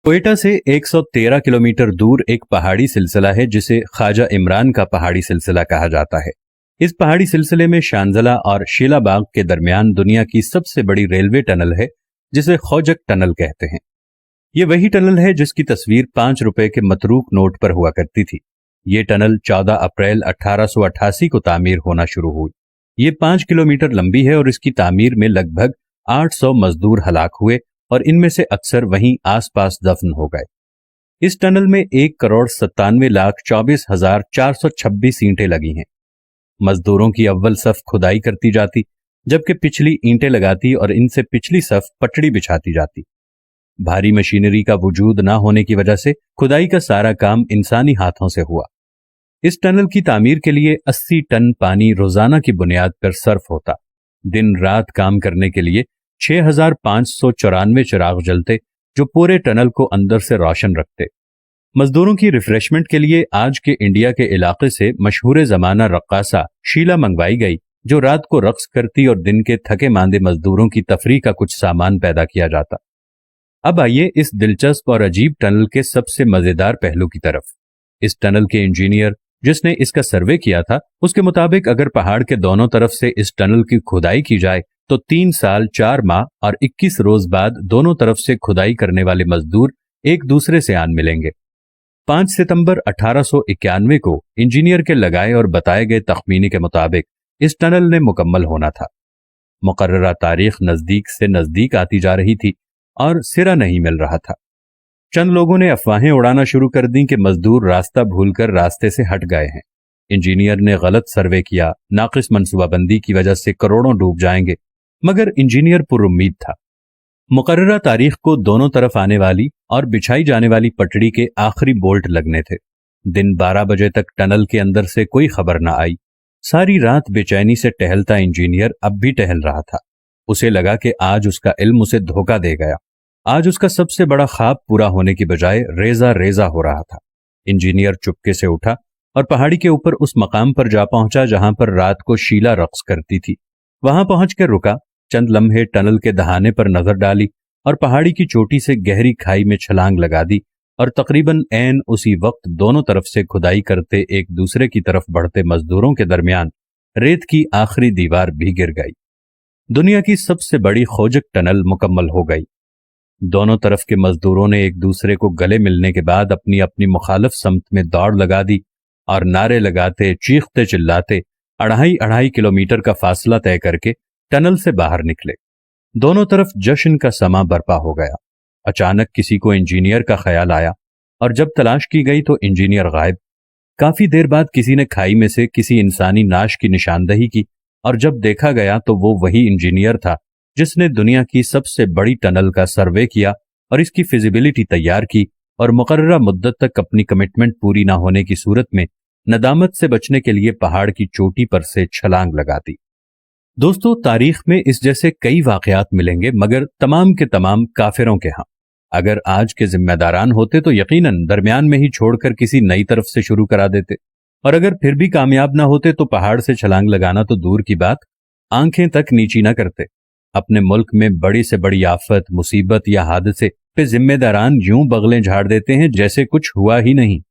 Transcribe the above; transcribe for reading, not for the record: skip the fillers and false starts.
कोयटा से 113 किलोमीटर दूर एक पहाड़ी सिलसिला है जिसे ख्वाजा इमरान का पहाड़ी सिलसिला कहा जाता है। इस पहाड़ी सिलसिले में शानजला और शीलाबाग के दरमियान दुनिया की सबसे बड़ी रेलवे टनल है जिसे खौजक टनल कहते हैं। ये वही टनल है जिसकी तस्वीर 5 रुपए के मतरूक नोट पर हुआ करती थी। ये टनल 14 अप्रैल 1888 को तामीर होना शुरू हुई। ये 5 किलोमीटर लंबी है और इसकी तामीर में लगभग 800 मजदूर हलाक हुए और इनमें से अक्सर वहीं आसपास दफन हो गए। इस टनल में 1,97,24,426 ईंटें लगी हैं। मजदूरों की अव्वल सफ खुदाई करती जाती, जबकि पिछली ईंटें लगाती और इनसे पिछली सफ पटड़ी बिछाती जाती। भारी मशीनरी का वजूद न होने की वजह से खुदाई का सारा काम इंसानी हाथों से हुआ। इस टनल की तामीर के लिए 80 टन पानी रोजाना की बुनियाद पर सर्फ होता। दिन रात काम करने के लिए 6,594 चिराग जलते जो पूरे टनल को अंदर से रोशन रखते। मजदूरों की रिफ्रेशमेंट के लिए आज के इंडिया के इलाके से मशहूर जमाना रक्कासा शीला मंगवाई गई, जो रात को रक्स करती और दिन के थके मांदे मजदूरों की तफरीह का कुछ सामान पैदा किया जाता। अब आइए इस दिलचस्प और अजीब टनल के सबसे मजेदार पहलू की तरफ। इस टनल के इंजीनियर जिसने इसका सर्वे किया था, उसके मुताबिक अगर पहाड़ के दोनों तरफ से इस टनल की खुदाई की जाए तो 3 साल 4 माह और 21 रोज बाद दोनों तरफ से खुदाई करने वाले मजदूर एक दूसरे से आन मिलेंगे। 5 सितंबर 1891 को इंजीनियर के लगाए और बताए गए तखमीने के मुताबिक इस टनल ने मुकम्मल होना था। मुकर्ररा तारीख नजदीक से नजदीक आती जा रही थी और सिरा नहीं मिल रहा था। चंद लोगों ने अफवाहें उड़ाना शुरू कर दी कि मजदूर रास्ता भूलकर रास्ते से हट गए हैं। इंजीनियर ने गलत सर्वे किया, नाकिस मनसूबाबंदी की वजह से करोड़ों डूब जाएंगे, मगर इंजीनियर पुरुम्मीद था। मुकर्ररा तारीख को दोनों तरफ आने वाली और बिछाई जाने वाली पटड़ी के आखिरी बोल्ट लगने थे। दिन 12 बजे तक टनल के अंदर से कोई खबर न आई। सारी रात बेचैनी से टहलता इंजीनियर अब भी टहल रहा था। उसे लगा कि आज उसका इल्म उसे धोखा दे गया। आज उसका सबसे बड़ा ख्वाब पूरा होने की बजाय रेजा रेजा हो रहा था। इंजीनियर चुपके से उठा और पहाड़ी के ऊपर उस मकाम पर जा पहुंचा जहां पर रात को शीला रक्स करती थी। वहां पहुंचकर रुका, चंद लम्हे टनल के दहाने पर नजर डाली और पहाड़ी की चोटी से गहरी खाई में छलांग लगा दी और तकरीबन ऐन उसी वक्त दोनों तरफ से खुदाई करते एक दूसरे की तरफ बढ़ते मजदूरों के दरमियान रेत की आखिरी दीवार भी गिर गई। दुनिया की सबसे बड़ी खोजक टनल मुकम्मल हो गई। दोनों तरफ के मजदूरों ने एक दूसरे को गले मिलने के बाद अपनी अपनी मुखालिफ समत में दौड़ लगा दी और नारे लगाते चीखते चिल्लाते 2.5 किलोमीटर का फासला तय करके टनल से बाहर निकले। दोनों तरफ जश्न का समा बरपा हो गया। अचानक किसी को इंजीनियर का ख्याल आया और जब तलाश की गई तो इंजीनियर गायब। काफी देर बाद किसी ने खाई में से किसी इंसानी नाश की निशानदही की और जब देखा गया तो वो वही इंजीनियर था जिसने दुनिया की सबसे बड़ी टनल का सर्वे किया और इसकी फिजिबिलिटी तैयार की और मुकर्ररा मुद्दत तक अपनी कमिटमेंट पूरी ना होने की सूरत में नदामत से बचने के लिए पहाड़ की चोटी पर से छलांग लगा दी। दोस्तों, तारीख में इस जैसे कई वाकयात मिलेंगे, मगर तमाम के तमाम काफिरों के यहाँ। अगर आज के जिम्मेदारान होते तो यकीनन दरमियान में ही छोड़कर किसी नई तरफ से शुरू करा देते, और अगर फिर भी कामयाब ना होते तो पहाड़ से छलांग लगाना तो दूर की बात, आंखें तक नीची ना करते। अपने मुल्क में बड़ी से बड़ी आफत, मुसीबत या हादसे पे जिम्मेदारान यूं बगलें झाड़ देते हैं जैसे कुछ हुआ ही नहीं।